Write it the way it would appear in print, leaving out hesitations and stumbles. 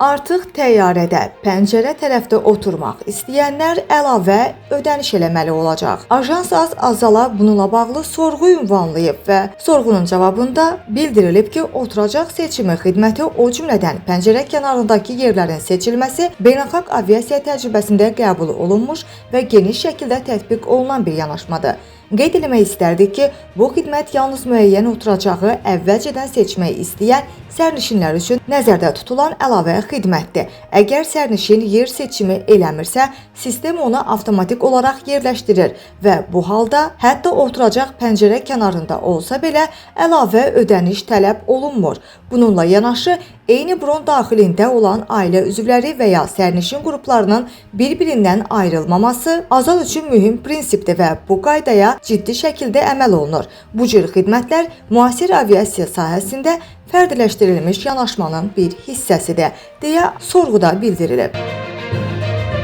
Artıq təyyarədə pəncərə tərəfdə oturmaq istəyənlər əlavə ödəniş eləməli olacaq. Ajans az-azala bununla bağlı sorğu ünvanlayıb və sorğunun cavabında bildirilib ki, oturacaq seçimi xidməti, o cümlədən pəncərə kənarındakı yerlərin seçilməsi beynəlxalq aviasiya təcrübəsində qəbul olunmuş və geniş şəkildə tətbiq olunan bir yanaşmadır. Qeyd etmək istərdik ki, bu xidmət yalnız müəyyən oturacağı əvvəlcədən seçmək istəyən sərnişinlər üçün nəzərdə tutulan əlavə xidmətdir. Əgər sərnişin yer seçimi eləmirsə, sistem onu avtomatik olaraq yerləşdirir və bu halda hətta oturacaq pəncərə kənarında olsa belə əlavə ödəniş tələb olunmur. Bununla yanaşı, eyni bron daxilində olan ailə üzvləri və ya sərnişin qruplarının bir-birindən ayrılmaması Azal üçün mühüm prinsipdir və bu qaydaya ciddi şəkildə əməl olunur. Bu cür xidmətlər müasir aviasiya sahəsində fərdiləşdirilmiş yanaşmanın bir hissəsidir, deyə sorğuda bildirilib.